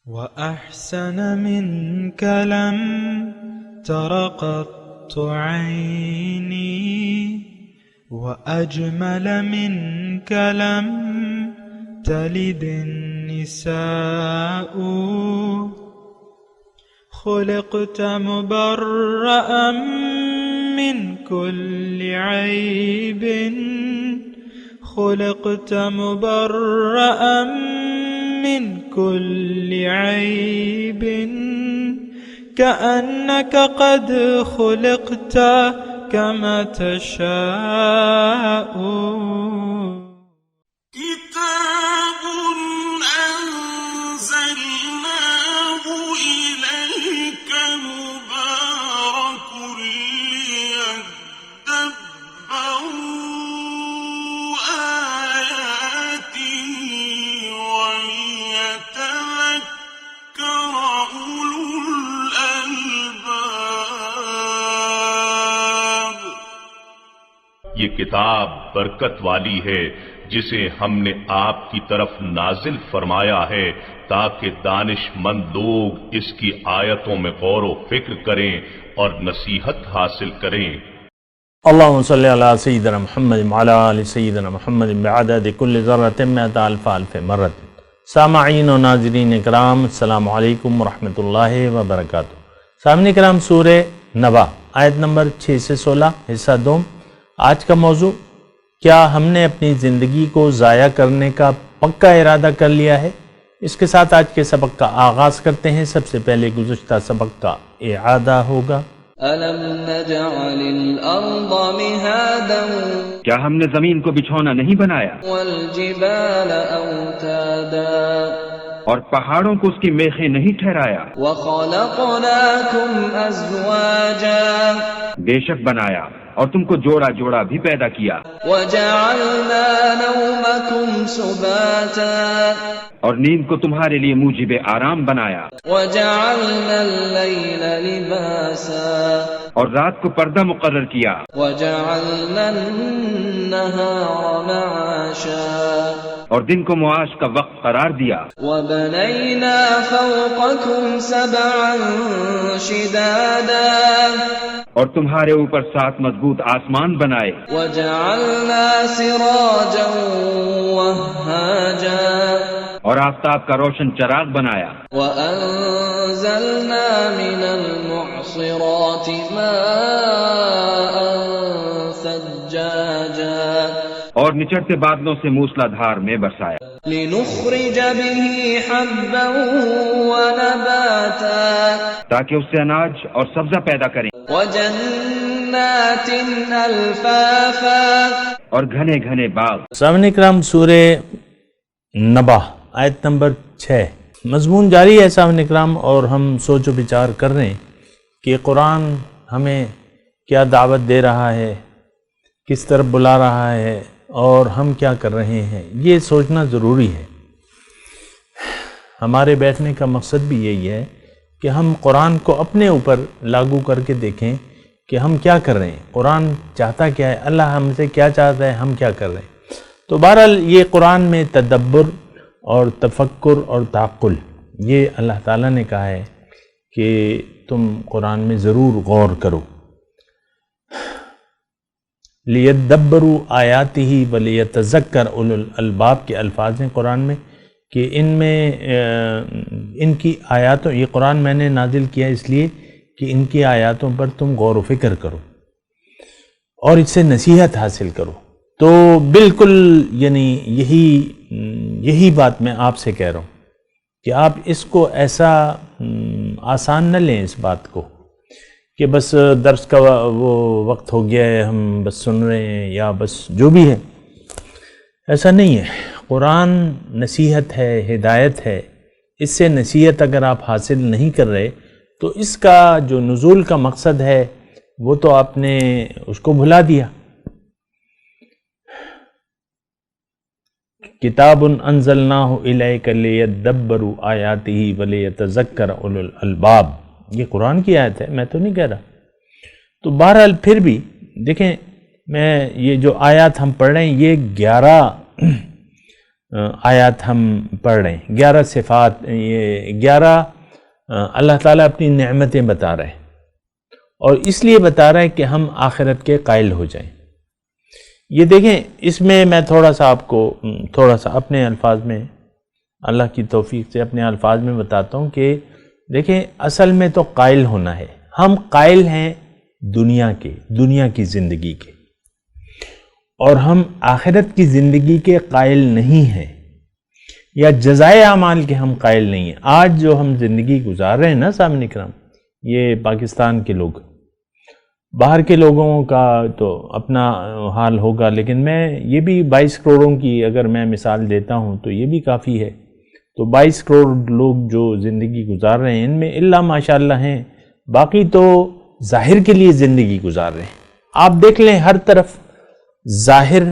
وأحسن منك لم تر قط عيني وأجمل منك لم تلد النساء خلقت مبرأ من كل عيب خلقت مبرأ من كل عيب كأنك قد خلقت كما تشاء كتاب أنزلناه إليك مبارك ليدبروا آياته وليتذكر أولو الألباب. یہ کتاب برکت والی ہے جسے ہم نے آپ کی طرف نازل فرمایا ہے تاکہ دانش مند لوگ اس کی آیتوں میں غور و فکر کریں اور نصیحت حاصل کریں. اللہم صلی علی سیدنا محمد وعلی آل سیدنا محمد بعدد کل ذرۃ مئۃ الف الف مرۃ. سامعین و ناظرین کرام، السلام علیکم ورحمۃ اللہ وبرکاتہ. سامعین کرام، سورہ نبا آیت نمبر 6 سے 16 حصہ دوم. آج کا موضوع: کیا ہم نے اپنی زندگی کو ضائع کرنے کا پکا ارادہ کر لیا ہے؟ اس کے ساتھ آج کے سبق کا آغاز کرتے ہیں. سب سے پہلے گزشتہ سبق کا اعادہ ہوگا. أَلَمْ نَجْعَلِ الْأَرْضَ مِهَادًا کیا ہم نے زمین کو بچھونا نہیں بنایا وَالْجِبَالَ أَوْتَادًا اور پہاڑوں کو اس کی میخیں نہیں ٹھہرایا؟ وَخَلَقْنَاكُمْ أَزْوَاجًا بے شک بنایا اور تم کو جوڑا جوڑا بھی پیدا کیا. وَجَعَلْنَا نَوْمَكُمْ سُبَاتًا اور نیند کو تمہارے لیے موجب آرام بنایا. وَجَعَلْنَا اللَّيْلَ لِبَاسًا اور رات کو پردہ مقرر کیا. وَجَعَلْنَا النَّهَارَ مَعَاشًا اور دن کو معاش کا وقت قرار دیا. وَبَنَيْنَا فَوْقَكُمْ سَبْعًا شِدَادًا اور تمہارے اوپر 7 مضبوط آسمان بنائے. وَجَعَلْنَا سِرَاجًا وَهَّاجًا اور آفتاب کا روشن چراغ بنایا. وَأَنزَلْنَا مِنَ الْمُعْصِرَاتِ مَاءً ثَجَّاجًا اور نچڑتے بادلوں سے موسلا دھار میں برسایا. لِنُخْرِجَ بِهِ حَبًّا وَنَبَاتًا تاکہ اس سے اناج اور سبزہ پیدا کریں. وَجَنَّاتٍ أَلْفَافًا اور گھنے گھنے باغ. سامعین کرام، سورہ نبا آیت نمبر 6 مضمون جاری ہے سامعین کرام، اور ہم سوچ و بچار کر رہے ہیں کہ قرآن ہمیں کیا دعوت دے رہا ہے، کس طرف بلا رہا ہے، اور ہم کیا کر رہے ہیں. یہ سوچنا ضروری ہے. ہمارے بیٹھنے کا مقصد بھی یہی ہے کہ ہم قرآن کو اپنے اوپر لاگو کر کے دیکھیں کہ ہم کیا کر رہے ہیں، قرآن چاہتا کیا ہے، اللہ ہم سے کیا چاہتا ہے، ہم کیا کر رہے ہیں. تو بہرحال یہ قرآن میں تدبر اور تفکر اور تعقل، یہ اللہ تعالیٰ نے کہا ہے کہ تم قرآن میں ضرور غور کرو. لیدبروا آیاتہ ولیتذکر اولو الالباب کے الفاظ ہیں قرآن میں کہ ان میں ان کی آیاتوں، یہ قرآن میں نے نازل کیا اس لیے کہ ان کی آیاتوں پر تم غور و فکر کرو اور اس سے نصیحت حاصل کرو. تو بالکل یعنی یہی بات میں آپ سے کہہ رہا ہوں کہ آپ اس کو ایسا آسان نہ لیں اس بات کو کہ بس درس کا وہ وقت ہو گیا ہے، ہم بس سن رہے ہیں یا بس جو بھی ہے. ایسا نہیں ہے. قرآن نصیحت ہے، ہدایت ہے. اس سے نصیحت اگر آپ حاصل نہیں کر رہے تو اس کا جو نزول کا مقصد ہے وہ تو آپ نے اس کو بھلا دیا. کتاب انزلناہ الیک لیدبروا آیاتہ ولیتذکر اولو الالباب، یہ قرآن کی آیت ہے، میں تو نہیں کہہ رہا. تو بہرحال پھر بھی دیکھیں، میں یہ جو آیات ہم پڑھ رہے ہیں یہ 11 آیات ہم پڑھ رہے ہیں، 11 صفات، یہ 11 اللہ تعالیٰ اپنی نعمتیں بتا رہے ہیں، اور اس لیے بتا رہا ہے کہ ہم آخرت کے قائل ہو جائیں۔ یہ دیکھیں، اس میں میں تھوڑا سا آپ کو اپنے الفاظ میں، اللہ کی توفیق سے اپنے الفاظ میں بتاتا ہوں کہ دیکھیں، اصل میں تو قائل ہونا ہے۔ ہم قائل ہیں دنیا کی زندگی کے، اور ہم آخرت کی زندگی کے قائل نہیں ہیں، یا جزائے اعمال کے ہم قائل نہیں ہیں۔ آج جو ہم زندگی گزار رہے ہیں نا سامنے کرام، یہ پاکستان کے لوگ، باہر کے لوگوں کا تو اپنا حال ہوگا، لیکن میں یہ بھی 22 کروڑوں کی اگر میں مثال دیتا ہوں تو یہ بھی کافی ہے۔ تو 22 کروڑ لوگ جو زندگی گزار رہے ہیں، ان میں اللہ ماشاءاللہ ہیں، باقی تو ظاہر کے لیے زندگی گزار رہے ہیں۔ آپ دیکھ لیں، ہر طرف ظاہر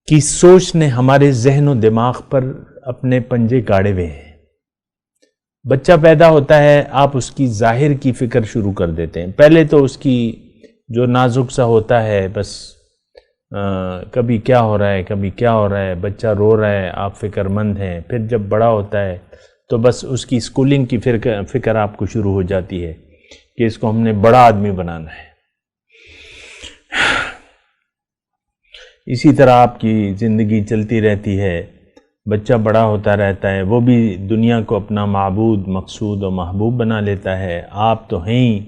کی سوچ نے ہمارے ذہن و دماغ پر اپنے پنجے گاڑے ہوئے ہیں۔ بچہ پیدا ہوتا ہے، آپ اس کی ظاہر کی فکر شروع کر دیتے ہیں۔ پہلے تو اس کی جو نازک سا ہوتا ہے، بس کبھی کیا ہو رہا ہے، کبھی کیا ہو رہا ہے، بچہ رو رہا ہے، آپ فکر مند ہیں۔ پھر جب بڑا ہوتا ہے تو بس اس کی اسکولنگ کی فکر آپ کو شروع ہو جاتی ہے کہ اس کو ہم نے بڑا آدمی بنانا ہے۔ اسی طرح آپ کی زندگی چلتی رہتی ہے، بچہ بڑا ہوتا رہتا ہے، وہ بھی دنیا کو اپنا معبود، مقصود و محبوب بنا لیتا ہے۔ آپ تو ہیں ہی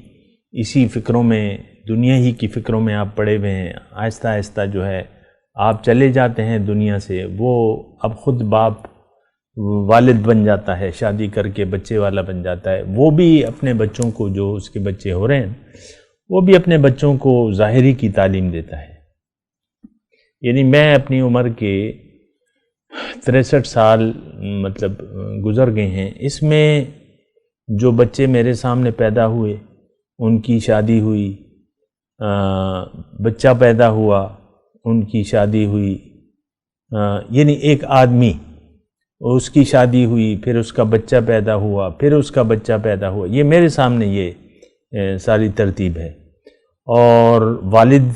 اسی فکروں میں، دنیا ہی کی فکروں میں آپ پڑے ہوئے ہیں۔ آہستہ آہستہ جو ہے آپ چلے جاتے ہیں دنیا سے، وہ اب خود باپ والد بن جاتا ہے، شادی کر کے بچے والا بن جاتا ہے۔ وہ بھی اپنے بچوں کو، جو اس کے بچے ہو رہے ہیں، وہ بھی اپنے بچوں کو ظاہری کی تعلیم دیتا ہے۔ یعنی میں اپنی عمر کے 63 سال مطلب گزر گئے ہیں، اس میں جو بچے میرے سامنے پیدا ہوئے، ان کی شادی ہوئی، بچہ پیدا ہوا، ان کی شادی ہوئی، یعنی ایک آدمی، اس کی شادی ہوئی، پھر اس کا بچہ پیدا ہوا، پھر اس کا بچہ پیدا ہوا، یہ میرے سامنے یہ ساری ترتیب ہے۔ اور والد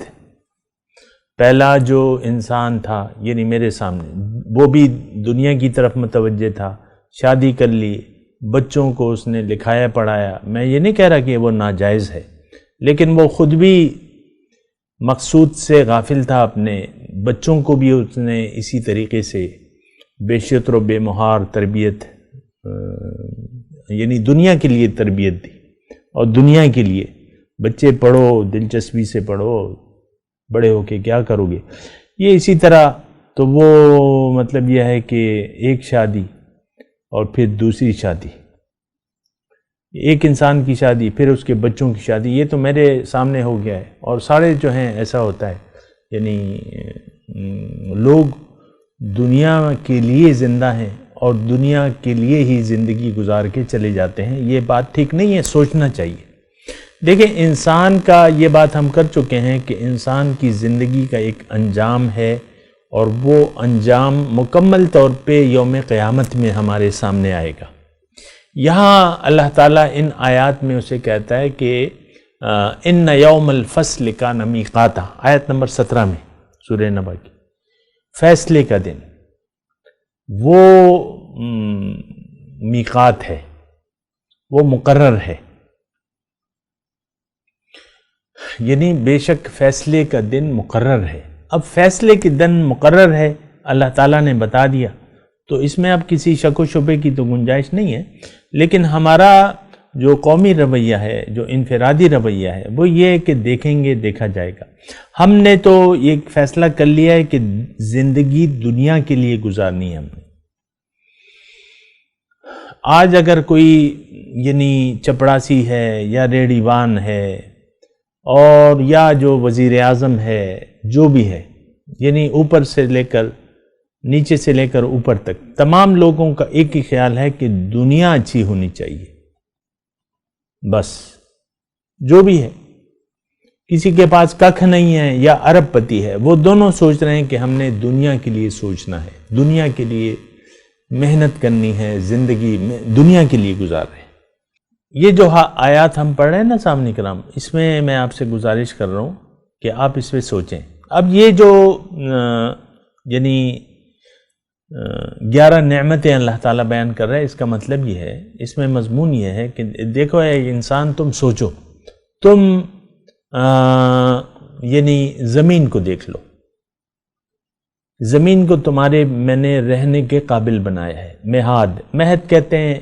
پہلا جو انسان تھا، یعنی میرے سامنے، وہ بھی دنیا کی طرف متوجہ تھا، شادی کر لی، بچوں کو اس نے لکھایا پڑھایا۔ میں یہ نہیں کہہ رہا کہ وہ ناجائز ہے، لیکن وہ خود بھی مقصود سے غافل تھا، اپنے بچوں کو بھی اس نے اسی طریقے سے بے شطر و بے مہار تربیت، یعنی دنیا کے لیے تربیت دی، اور دنیا کے لیے بچے پڑھو، دلچسپی سے پڑھو، بڑے ہو کے کیا کرو گے۔ یہ اسی طرح تو وہ مطلب یہ ہے کہ ایک شادی اور پھر دوسری شادی، ایک انسان کی شادی، پھر اس کے بچوں کی شادی، یہ تو میرے سامنے ہو گیا ہے۔ اور سارے جو ہیں ایسا ہوتا ہے، یعنی لوگ دنیا کے لیے زندہ ہیں اور دنیا کے لیے ہی زندگی گزار کے چلے جاتے ہیں۔ یہ بات ٹھیک نہیں ہے، سوچنا چاہیے۔ دیکھیں، انسان کا یہ بات ہم کر چکے ہیں کہ انسان کی زندگی کا ایک انجام ہے، اور وہ انجام مکمل طور پہ یوم قیامت میں ہمارے سامنے آئے گا۔ یہاں اللہ تعالیٰ ان آیات میں اسے کہتا ہے کہ ان یوم الفصل کان میقاتا، آیت نمبر 17 میں سورہ نبا کی، فیصلے کا دن وہ میقات ہے، وہ مقرر ہے۔ یعنی بے شک فیصلے کا دن مقرر ہے۔ اب فیصلے کے دن مقرر ہے، اللہ تعالیٰ نے بتا دیا، تو اس میں اب کسی شک و شبے کی تو گنجائش نہیں ہے۔ لیکن ہمارا جو قومی رویہ ہے، جو انفرادی رویہ ہے، وہ یہ ہے کہ دیکھیں گے، دیکھا جائے گا۔ ہم نے تو یہ فیصلہ کر لیا ہے کہ زندگی دنیا کے لیے گزارنی ہے ہم نے۔ آج اگر کوئی یعنی چپڑاسی ہے یا ریڑیوان ہے، اور یا جو وزیر اعظم ہے، جو بھی ہے، یعنی اوپر سے لے کر نیچے سے لے کر اوپر تک تمام لوگوں کا ایک ہی خیال ہے کہ دنیا اچھی ہونی چاہیے۔ بس جو بھی ہے، کسی کے پاس ککھ نہیں ہے یا ارب پتی ہے، وہ دونوں سوچ رہے ہیں کہ ہم نے دنیا کے لیے سوچنا ہے، دنیا کے لیے محنت کرنی ہے، زندگی میں دنیا کے لیے گزار رہے ہیں۔ یہ جو آیات ہم پڑھ رہے ہیں نا سامنے کرام، اس میں میں آپ سے گزارش کر رہا ہوں کہ آپ اس پہ سوچیں۔ اب یہ جو یعنی 11 نعمتیں اللہ تعالیٰ بیان کر رہا ہے. اس کا مطلب یہ ہے، اس میں مضمون یہ ہے کہ دیکھو اے انسان، تم سوچو، تم یعنی زمین کو دیکھ لو. زمین کو تمہارے میں نے رہنے کے قابل بنایا ہے. مہد کہتے ہیں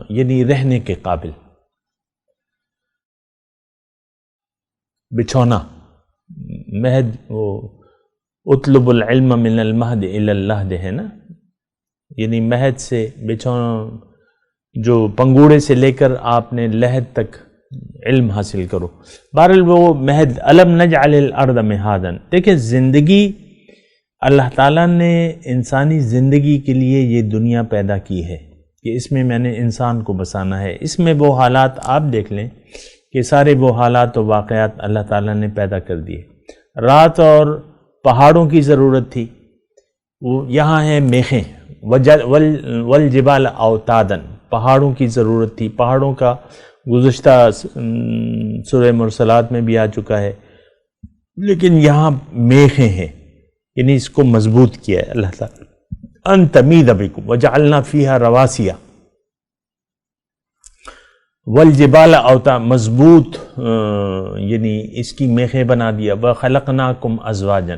یعنی رہنے کے قابل. بچھونا، مہد وہ اطلب العلم من المہد الی اللحد ہے نا، یعنی مہد سے بچھونا، جو پنگوڑے سے لے کر آپ نے لحد تک علم حاصل کرو. بہرحال وہ مہد. الم نجعل الارض مہادا. دیکھیں زندگی، اللہ تعالیٰ نے انسانی زندگی کے لیے یہ دنیا پیدا کی ہے کہ اس میں میں نے انسان کو بسانا ہے. اس میں وہ حالات آپ دیکھ لیں کہ سارے وہ حالات و واقعات اللہ تعالیٰ نے پیدا کر دیے. رات اور پہاڑوں کی ضرورت تھی، وہ یہاں ہیں میخیں. والجبال اوتادن، پہاڑوں کی ضرورت تھی. پہاڑوں کا گزشتہ سورہ مرسلات میں بھی آ چکا ہے، لیکن یہاں میخیں ہیں، یعنی اس کو مضبوط کیا ہے اللہ تعالیٰ. ان تمید بکم وجعلنا فیہا رواسیا والجبال اوتا، مضبوط یعنی اس کی میخیں بنا دیا. وخلقناکم ازواجا،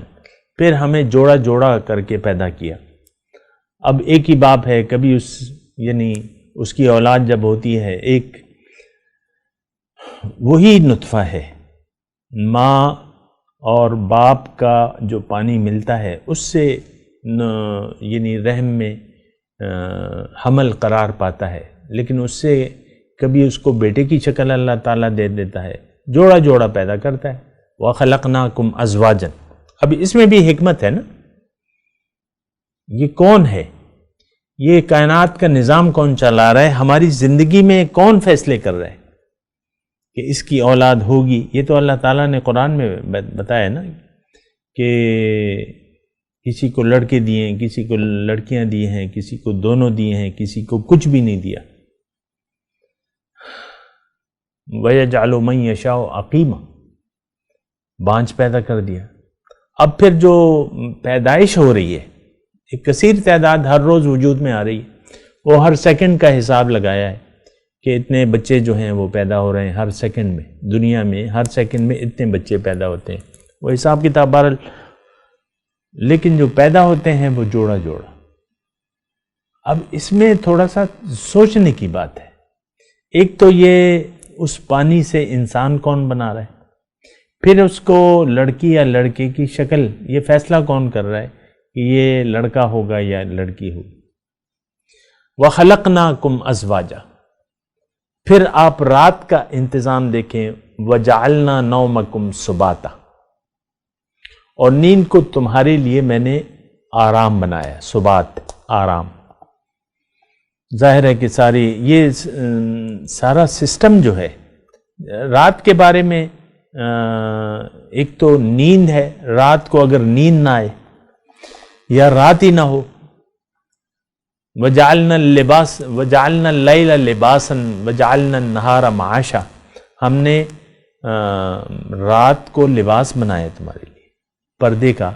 پھر ہمیں جوڑا جوڑا کر کے پیدا کیا. اب ایک ہی باپ ہے، کبھی یعنی اس کی اولاد جب ہوتی ہے، ایک وہی نطفہ ہے، ماں اور باپ کا جو پانی ملتا ہے اس سے یعنی رحم میں حمل قرار پاتا ہے، لیکن اس سے کبھی اس کو بیٹے کی شکل اللہ تعالیٰ دے دیتا ہے، جوڑا جوڑا پیدا کرتا ہے. وَخَلَقْنَاكُمْ أَزْوَاجًا. اب اس میں بھی حکمت ہے نا. یہ کون ہے؟ یہ کائنات کا نظام کون چلا رہا ہے؟ ہماری زندگی میں کون فیصلے کر رہا ہے کہ اس کی اولاد ہوگی؟ یہ تو اللہ تعالیٰ نے قرآن میں بتایا نا کہ کسی کو لڑکے دیے ہیں، کسی کو لڑکیاں دی ہیں، کسی کو دونوں دیے ہیں، کسی کو کچھ بھی نہیں دیا. وَيَجْعَلُ مَن يَشَاءُ عَقِيمًا، بانجھ پیدا کر دیا. اب پھر جو پیدائش ہو رہی ہے، ایک کثیر تعداد ہر روز وجود میں آ رہی ہے، وہ ہر سیکنڈ کا حساب لگایا ہے کہ اتنے بچے جو ہیں وہ پیدا ہو رہے ہیں ہر سیکنڈ میں. دنیا میں ہر سیکنڈ میں اتنے بچے پیدا ہوتے ہیں، وہ حساب کتاب بہرحال. لیکن جو پیدا ہوتے ہیں وہ جوڑا جوڑا. اب اس میں تھوڑا سا سوچنے کی بات ہے. ایک تو یہ اس پانی سے انسان کون بنا رہا ہے، پھر اس کو لڑکی یا لڑکے کی شکل، یہ فیصلہ کون کر رہا ہے کہ یہ لڑکا ہوگا یا لڑکی ہوگی. وَخَلَقْنَاكُمْ أَزْوَاجًا، پھر آپ رات کا انتظام دیکھیں. وَجَعَلْنَا نَوْمَكُمْ سُبَاتًا، اور نیند کو تمہارے لیے میں نے آرام بنایا. سبات، آرام. ظاہر ہے کہ یہ سارا سسٹم جو ہے رات کے بارے میں، ایک تو نیند ہے. رات کو اگر نیند نہ آئے یا رات ہی نہ ہو، وَجَعَلْنَا اللَّيْلَ لِبَاسًا وَجَعَلْنَا النَّهَارَ مَعَاشًا، ہم نے رات کو لباس بنایا تمہارے لیے. پردے کا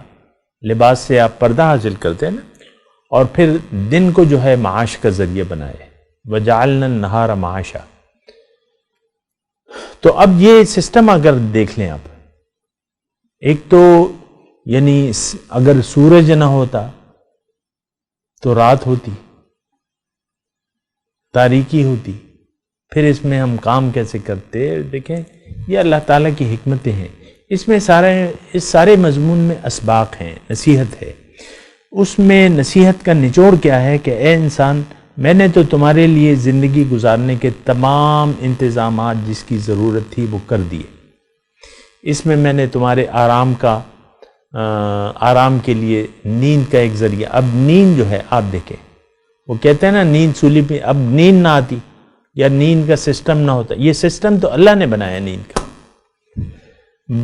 لباس سے آپ پردہ حاصل کرتے ہیں نا، اور پھر دن کو جو ہے معاش کا ذریعہ بنائے. وَجَعَلْنَا النَّهَارَ مَعَاشًا. تو اب یہ سسٹم اگر دیکھ لیں آپ، ایک تو یعنی اگر سورج نہ ہوتا تو رات ہوتی، تاریکی ہوتی، پھر اس میں ہم کام کیسے کرتے؟ دیکھیں یہ اللہ تعالیٰ کی حکمتیں ہیں. اس میں اس سارے مضمون میں اسباق ہیں، نصیحت ہے. اس میں نصیحت کا نچوڑ کیا ہے کہ اے انسان، میں نے تو تمہارے لیے زندگی گزارنے کے تمام انتظامات جس کی ضرورت تھی وہ کر دیے. اس میں نے تمہارے آرام کے لیے نیند کا ایک ذریعہ. اب نیند جو ہے آپ دیکھیں، وہ کہتے ہیں نا نیند سولی پہ، اب نیند نہ آتی یا نیند کا سسٹم نہ ہوتا. یہ سسٹم تو اللہ نے بنایا نیند کا.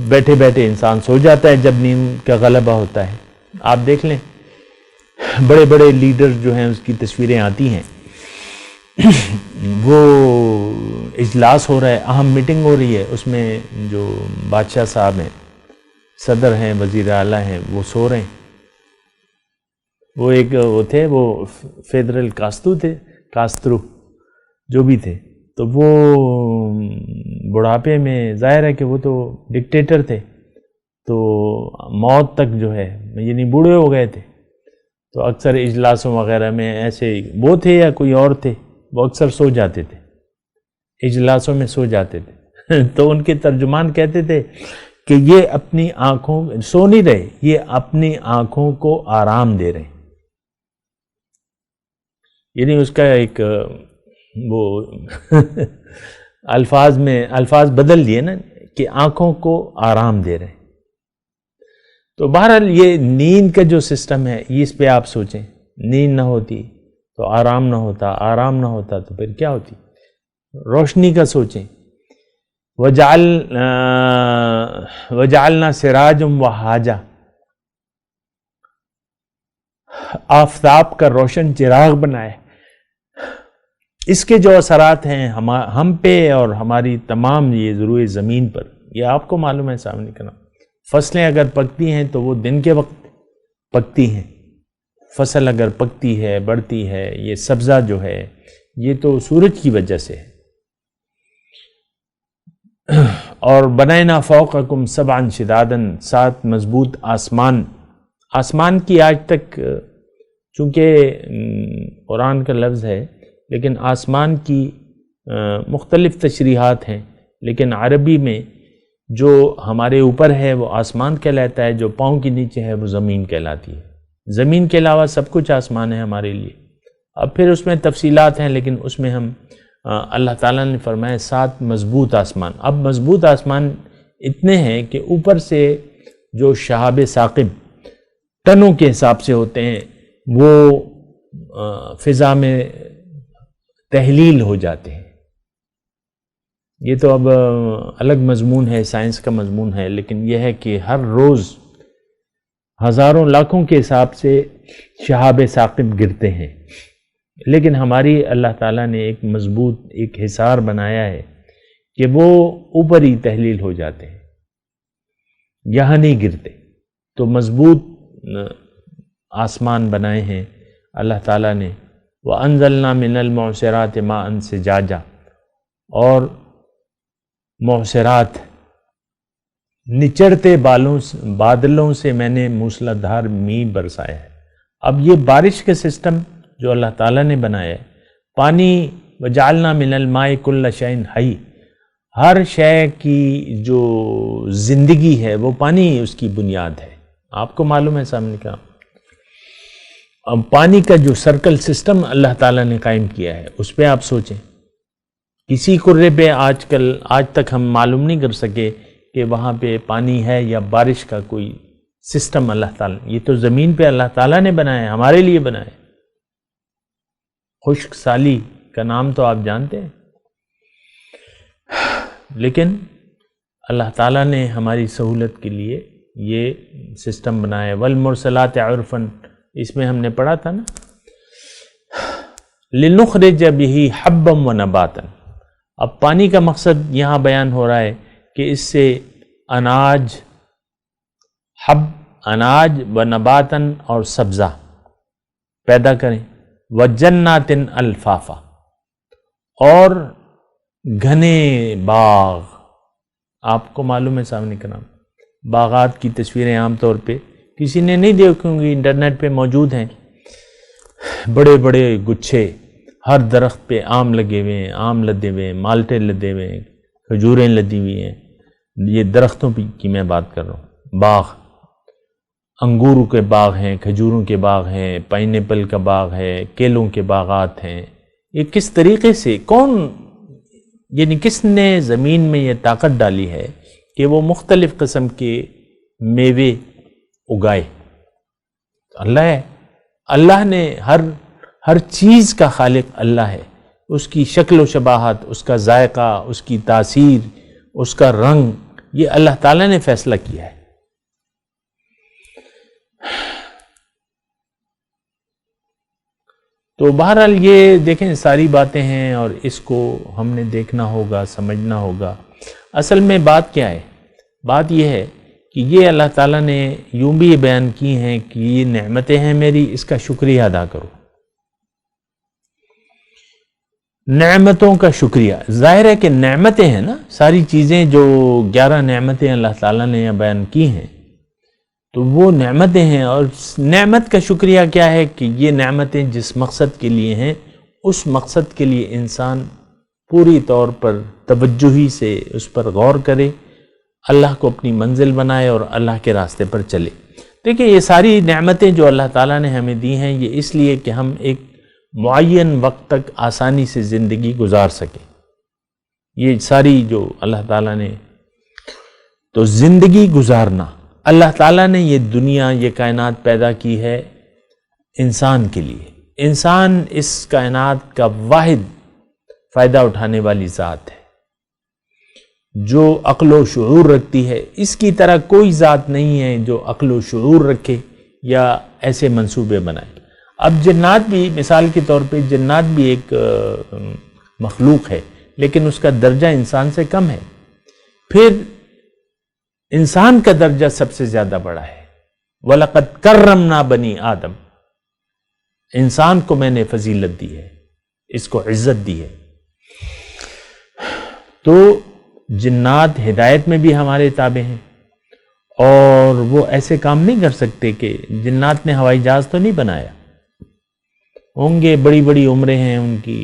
بیٹھے بیٹھے انسان سو جاتا ہے جب نیند کا غلبہ ہوتا ہے. آپ دیکھ لیں بڑے بڑے لیڈر جو ہیں، اس کی تصویریں آتی ہیں، وہ اجلاس ہو رہا ہے، اہم میٹنگ ہو رہی ہے، اس میں جو بادشاہ صاحب ہیں، صدر ہیں، وزیر اعلیٰ ہیں، وہ سو رہے ہیں. وہ ایک وہ تھے، وہ فیدرل کاسترو جو بھی تھے، تو وہ بڑھاپے میں ظاہر ہے کہ وہ تو ڈکٹیٹر تھے، تو موت تک جو ہے یعنی بوڑھے ہو گئے تھے، تو اکثر اجلاسوں وغیرہ میں ایسے وہ تھے یا کوئی اور تھے، وہ اکثر سو جاتے تھے، اجلاسوں میں سو جاتے تھے تو ان کے ترجمان کہتے تھے کہ یہ اپنی آنکھوں سو نہیں رہے، یہ اپنی آنکھوں کو آرام دے رہے ہیں، یعنی اس کا ایک وہ الفاظ بدل دیے نا کہ آنکھوں کو آرام دے رہے ہیں۔ تو بہرحال یہ نیند کا جو سسٹم ہے اس پہ آپ سوچیں، نیند نہ ہوتی تو آرام نہ ہوتا، آرام نہ ہوتا تو پھر کیا ہوتی؟ روشنی کا سوچیں، وجعلنا سراجا وہاجا، آفتاب کا روشن چراغ بنائے۔ اس کے جو اثرات ہیں ہم پہ اور ہماری تمام یہ ضروری زمین پر، یہ آپ کو معلوم ہے سامنے کرنا، فصلیں اگر پکتی ہیں تو وہ دن کے وقت پکتی ہیں، فصل اگر پکتی ہے بڑھتی ہے، یہ سبزہ جو ہے یہ تو سورج کی وجہ سے ہے۔ اور بنائنا فوقکم سبعا شدادا، 7 مضبوط آسمان کی آج تک چونکہ قرآن کا لفظ ہے لیکن آسمان کی مختلف تشریحات ہیں، لیکن عربی میں جو ہمارے اوپر ہے وہ آسمان کہلاتا ہے، جو پاؤں کے نیچے ہے وہ زمین کہلاتی ہے۔ زمین کے علاوہ سب کچھ آسمان ہے ہمارے لیے۔ اب پھر اس میں تفصیلات ہیں، لیکن اس میں ہم اللہ تعالیٰ نے فرمایا 7 مضبوط آسمان۔ اب مضبوط آسمان اتنے ہیں کہ اوپر سے جو شہاب ثاقب ٹنوں کے حساب سے ہوتے ہیں وہ فضا میں تحلیل ہو جاتے ہیں۔ یہ تو اب الگ مضمون ہے، سائنس کا مضمون ہے، لیکن یہ ہے کہ ہر روز ہزاروں لاکھوں کے حساب سے شہاب ثاقب گرتے ہیں، لیکن ہماری اللہ تعالیٰ نے ایک مضبوط ایک حصار بنایا ہے کہ وہ اوپر ہی تحلیل ہو جاتے ہیں، یہاں نہیں گرتے۔ تو مضبوط آسمان بنائے ہیں اللہ تعالیٰ نے۔ وَأَنزَلْنَا مِنَ الْمُعْصِرَاتِ مَاءً ثَجَاجًا، اور معصرات نچڑتے بادلوں سے میں نے موسلا دھار می برسایا ہے۔ اب یہ بارش کا سسٹم جو اللہ تعالیٰ نے بنایا ہے، پانی وَجَعَلْنَا مِنَ الْمَاءِ كُلَّ شَيْءٍ حَيٍّ، ہر شے کی جو زندگی ہے وہ پانی اس کی بنیاد ہے۔ آپ کو معلوم ہے سامنے کا اب پانی کا جو سرکل سسٹم اللہ تعالیٰ نے قائم کیا ہے اس پہ آپ سوچیں۔ کسی کرے پہ آج تک ہم معلوم نہیں کر سکے کہ وہاں پہ پانی ہے یا بارش کا کوئی سسٹم اللہ تعالیٰ، یہ تو زمین پہ اللہ تعالیٰ نے بنایا ہے، ہمارے لیے بنایا ہے۔ خشک سالی کا نام تو آپ جانتے ہیں، لیکن اللہ تعالیٰ نے ہماری سہولت کے لیے یہ سسٹم بنایا ہے۔ والمرسلات عرفاً، اس میں ہم نے پڑھا تھا نا، لنخرج به حبا ونباتا۔ اب پانی کا مقصد یہاں بیان ہو رہا ہے کہ اس سے اناج و نباتن اور سبزہ پیدا کریں، وجنات الفافا، اور گھنے باغ۔ آپ کو معلوم ہے سامنے کا نام، باغات کی تصویریں عام طور پہ کسی نے نہیں دیکھی ہوں گی، انٹرنیٹ پہ موجود ہیں، بڑے بڑے گچھے، ہر درخت پہ آم لگے ہوئے ہیں، آم لدے ہوئے ہیں، مالٹے لدے ہوئے ہیں، کھجوریں لدی ہوئی ہیں۔ یہ درختوں کی میں بات کر رہا ہوں۔ باغ، انگوروں کے باغ ہیں، کھجوروں کے باغ ہیں، پائن ایپل کا باغ ہے، کیلوں کے باغات ہیں۔ یہ کس طریقے سے یعنی کس نے زمین میں یہ طاقت ڈالی ہے کہ وہ مختلف قسم کے میوے اگائے؟ اللہ ہے۔ اللہ نے ہر چیز کا خالق اللہ ہے، اس کی شکل و شباہت، اس کا ذائقہ، اس کی تاثیر، اس کا رنگ، یہ اللہ تعالیٰ نے فیصلہ کیا ہے۔ تو بہرحال یہ دیکھیں ساری باتیں ہیں اور اس کو ہم نے دیکھنا ہوگا، سمجھنا ہوگا۔ اصل میں بات کیا ہے؟ بات یہ ہے کہ یہ اللہ تعالیٰ نے یوں بھی بیان کی ہیں کہ یہ نعمتیں ہیں میری، اس کا شکریہ ادا کرو۔ نعمتوں کا شکریہ، ظاہر ہے کہ نعمتیں ہیں نا، ساری چیزیں جو 11 نعمتیں اللہ تعالیٰ نے یہاں بیان کی ہیں تو وہ نعمتیں ہیں، اور نعمت کا شکریہ کیا ہے کہ یہ نعمتیں جس مقصد کے لیے ہیں اس مقصد کے لیے انسان پوری طور پر توجہی سے اس پر غور کرے، اللہ کو اپنی منزل بنائے اور اللہ کے راستے پر چلے۔ دیکھیں یہ ساری نعمتیں جو اللہ تعالیٰ نے ہمیں دی ہیں یہ اس لیے کہ ہم ایک معین وقت تک آسانی سے زندگی گزار سکیں، یہ ساری جو اللہ تعالیٰ نے، تو زندگی گزارنا، اللہ تعالیٰ نے یہ دنیا، یہ کائنات پیدا کی ہے انسان کے لیے۔ انسان اس کائنات کا واحد فائدہ اٹھانے والی ذات ہے جو عقل و شعور رکھتی ہے۔ اس کی طرح کوئی ذات نہیں ہے جو عقل و شعور رکھے یا ایسے منصوبے بنائے۔ اب جنات بھی، مثال کے طور پہ جنات بھی ایک مخلوق ہے لیکن اس کا درجہ انسان سے کم ہے، پھر انسان کا درجہ سب سے زیادہ بڑا ہے۔ وَلَقَدْ كَرَّمْنَا بَنِي آدم، انسان کو میں نے فضیلت دی ہے، اس کو عزت دی ہے۔ تو جنات ہدایت میں بھی ہمارے تابع ہیں، اور وہ ایسے کام نہیں کر سکتے کہ جنات نے ہوائی جہاز تو نہیں بنایا، ہوں گے بڑی بڑی عمریں ہیں ان کی،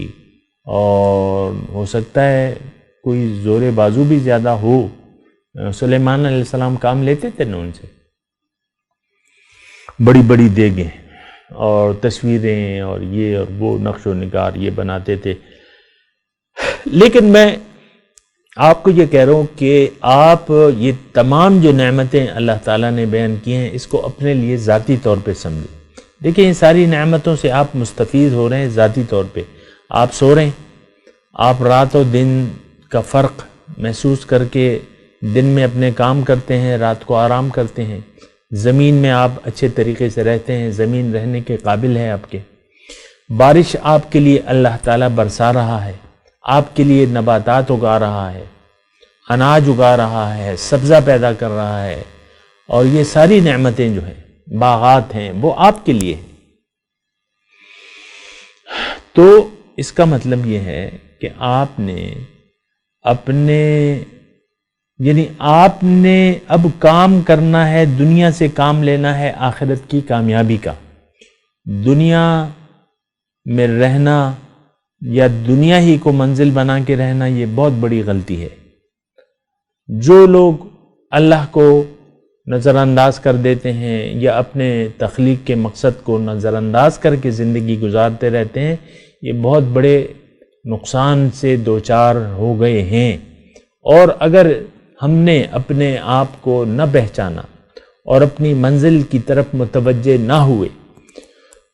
اور ہو سکتا ہے کوئی زور بازو بھی زیادہ ہو۔ سلیمان علیہ السلام کام لیتے تھے نا ان سے، بڑی بڑی دیگیں اور تصویریں اور یہ اور وہ، نقش و نگار یہ بناتے تھے۔ لیکن میں آپ کو یہ کہہ رہا ہوں کہ آپ یہ تمام جو نعمتیں اللہ تعالیٰ نے بیان کی ہیں اس کو اپنے لیے ذاتی طور پہ سمجھیں۔ دیکھیں ان ساری نعمتوں سے آپ مستفید ہو رہے ہیں ذاتی طور پہ۔ آپ سو رہے ہیں، آپ رات و دن کا فرق محسوس کر کے دن میں اپنے کام کرتے ہیں، رات کو آرام کرتے ہیں۔ زمین میں آپ اچھے طریقے سے رہتے ہیں، زمین رہنے کے قابل ہے آپ کے۔ بارش آپ کے لیے اللہ تعالیٰ برسا رہا ہے، آپ کے لیے نباتات اگا رہا ہے، اناج اگا رہا ہے، سبزہ پیدا کر رہا ہے، اور یہ ساری نعمتیں جو ہیں، باغات ہیں، وہ آپ کے لیے ہیں۔ تو اس کا مطلب یہ ہے کہ آپ نے اپنے، یعنی آپ نے اب کام کرنا ہے، دنیا سے کام لینا ہے آخرت کی کامیابی کا۔ دنیا میں رہنا یا دنیا ہی کو منزل بنا کے رہنا یہ بہت بڑی غلطی ہے۔ جو لوگ اللہ کو نظر انداز کر دیتے ہیں یا اپنے تخلیق کے مقصد کو نظر انداز کر کے زندگی گزارتے رہتے ہیں، یہ بہت بڑے نقصان سے دوچار ہو گئے ہیں۔ اور اگر ہم نے اپنے آپ کو نہ پہچانا اور اپنی منزل کی طرف متوجہ نہ ہوئے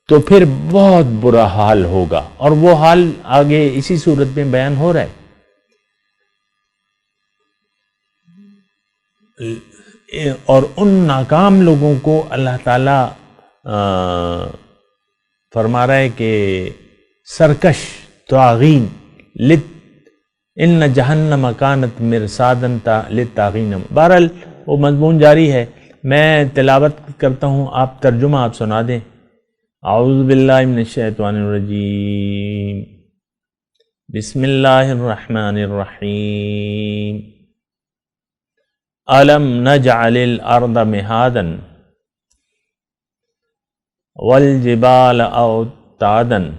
تو پھر بہت برا حال ہوگا، اور وہ حال آگے اسی صورت میں بیان ہو رہا ہے۔ اور ان ناکام لوگوں کو اللہ تعالیٰ فرما رہا ہے کہ سرکش طاغین ان جہنم کانت مرصادن للطاغین۔ بہرحال وہ مضمون جاری ہے، میں تلاوت کرتا ہوں، آپ ترجمہ آپ سنا دیں۔ اعوذ باللہ من الشیطان الرجیم، بسم اللہ الرحمن الرحیم۔ أَلَمْ نَجْعَلِ الْأَرْضَ مِهَادًا وَالْجِبَالَ أَوْتَادًا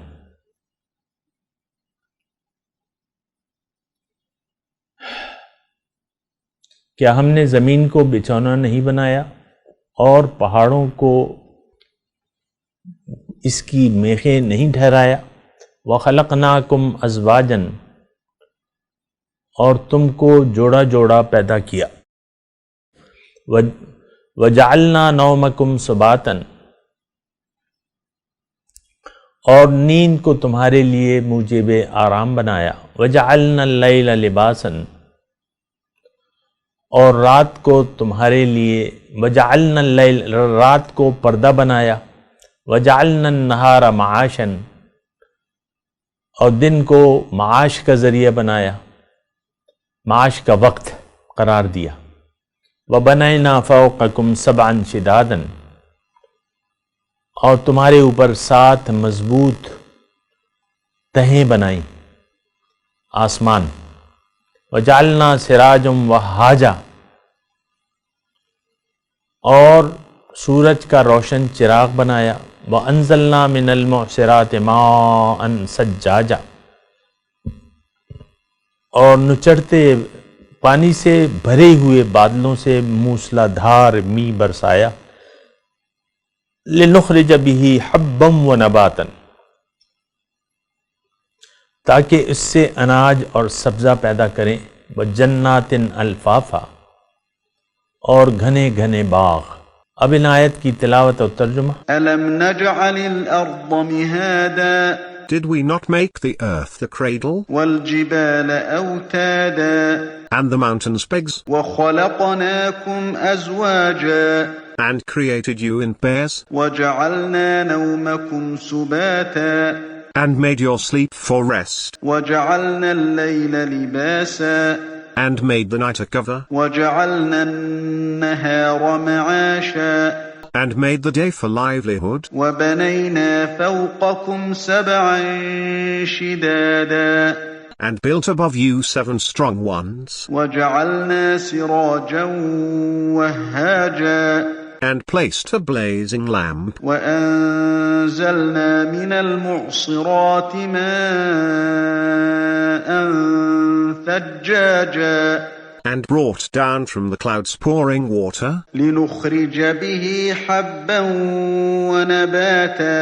کیا ہم نے زمین کو بچھونا نہیں بنایا اور پہاڑوں کو اس کی میخیں نہیں ٹھہرایا؟ وَخَلَقْنَاكُمْ أَزْوَاجًا اور تم کو جوڑا جوڑا پیدا کیا۔ وَجَعَلْنَا نَوْمَكُمْ سُبَاتًا اور نیند کو تمہارے لیے موجب آرام بنایا۔ وَجَعَلْنَا اللَّيْلَ لِبَاسًا اور رات کو تمہارے لیے، وَجَعَلْنَا اللَّيْلَ رات کو پردہ بنایا۔ وَجَعَلْنَا النَّهَارَ مَعَاشًا اور دن کو معاش کا ذریعہ بنایا، معاش کا وقت قرار دیا۔ وَبَنَيْنَا فَوْقَكُمْ سَبْعًا شِدَادًا، اور تمہارے اوپر 7 مضبوط تہیں بنائیں آسمان. وَجَعَلْنَا سِرَاجًا وَهَّاجًا، اور سورج کا روشن چراغ بنایا. وَأَنزَلْنَا مِنَ الْمُعْصِرَاتِ مَاءً ثَجَّاجًا، اور نچڑتے پانی سے بھرے ہوئے بادلوں سے موسلا دھار می برسایا. لِنُخْرِجَ بِهِ حَبًّا وَنَبَاتًا، تاکہ اس سے اناج اور سبزہ پیدا کریں. وَجَنَّاتٍ أَلْفَافًا، اور گھنے گھنے باغ. اب ان آیت کی تلاوت اور ترجمہ. أَلَمْ نَجْعَلِ الْأَرْضَ مِهَادًا Did we not make the earth the cradle, وَالْجِبَالَ أَوْتَادًا and the mountains pegs, وَخَلَقْنَاكُمْ أَزْوَاجًا and created you in pairs, وَجَعَلْنَا نَوْمَكُمْ سُبَاتًا and made your sleep for rest, وَجَعَلْنَا اللَّيْلَ لِبَاسًا and made the night a cover, وَجَعَلْنَا النَّهَارَ مَعَاشًا and made the day for livelihood, وَبَنَيْنَا فَوْقَكُمْ سَبْعًا شِدَادًا and built above you 7 strong ones, وَجَعَلْنَا سِرَاجًا وَهَّاجًا and placed a blazing lamp, وَأَنزَلْنَا مِنَ الْمُعْصِرَاتِ مَاءً ثَجَّاجًا and brought down from the clouds pouring water, لِنُخْرِجَ بِهِ حَبًّا وَنَبَاتًا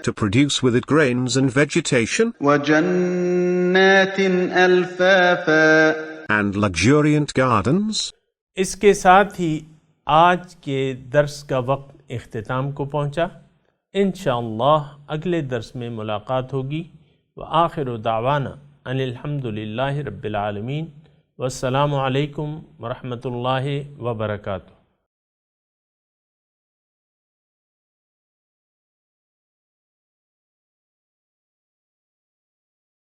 to produce with it grains and vegetation, وَجَنَّاتٍ أَلْفَافًا and luxuriant gardens. اس کے ساتھ ہی آج کے درس کا وقت اختتام کو پہنچا. انشاءاللہ اگلے درس میں ملاقات ہوگی. وآخر دعوانا ان الحمدللہ رب العالمین. والسلام علیکم ورحمۃ اللہ وبرکاتہ.